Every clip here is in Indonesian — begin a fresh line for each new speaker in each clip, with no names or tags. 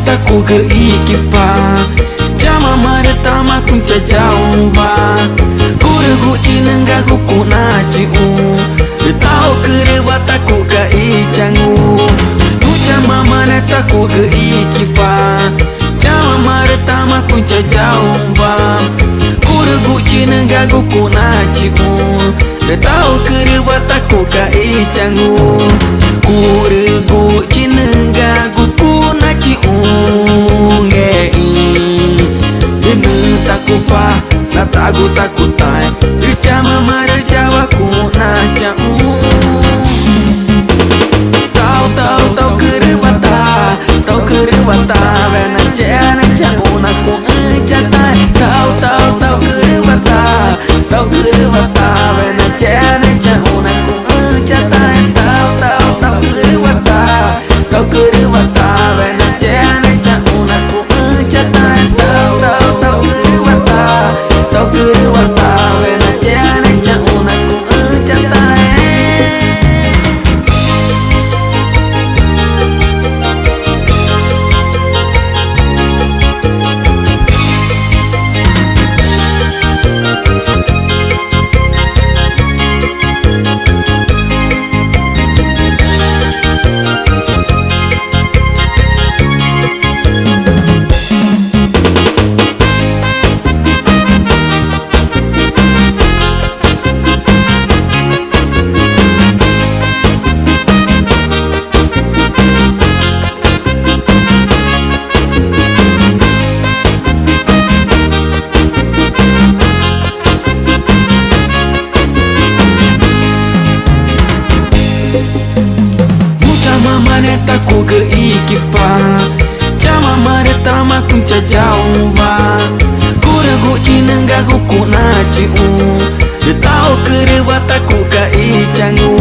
taku ke ikifa Jama mareta makun jauh Ku regu cinengga kuku naci Tau kere wataku ke icangu Jama mareta ku ke ikifa Jama mareta makun jauh Ku regu cinengga kuku naci Tau kere wataku ke icangu Ku regu cinengga kuku naci Takufa na takutai Kecama mara jawa ku naca Tau kerewata Vena cena canguna ku catai Tau kerewata Vena cena canguna ku catai Tau kerewata Vena cena canguna ku catai Tau kerewata Vena cena canguna ku catai Taku ke ikifa Jama mareta makun jauh Ku regu cinengga kuku naci Tau kerewataku ke icangu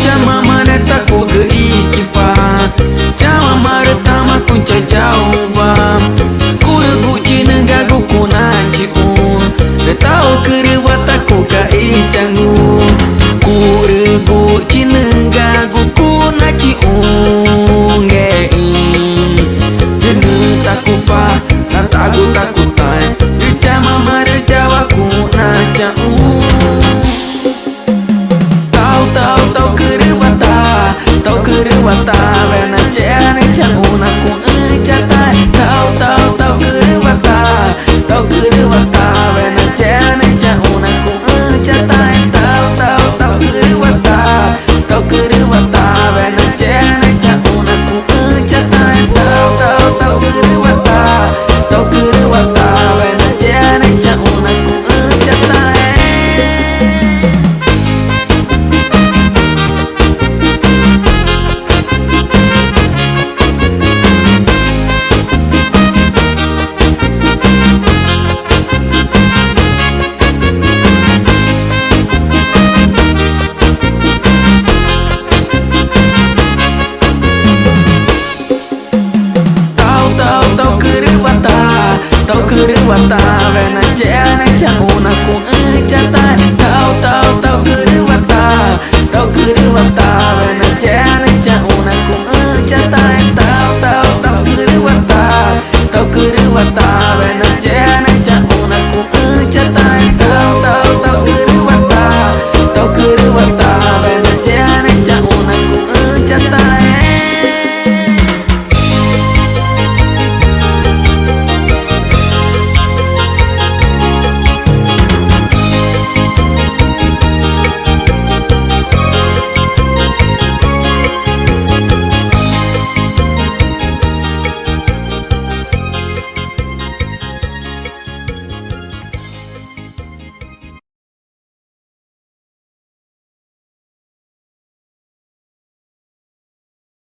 Jama mareta ku ke ikifa Jama mareta makun jauh Ku regu cinengga kuku naci Tau kerewataku ke icangu Ku regu cinengga kuku naci Takufa na takutai Kecama mara jawa ku naca Tau kerewata Vena cena canguna ku catai Tau kerewata Vena cena canguna ku catai Tau kerewata Vena cena canguna ku catai Tau kerewata Vena cena canguna ku catai Tau kerewata Vena cena canguna ku catai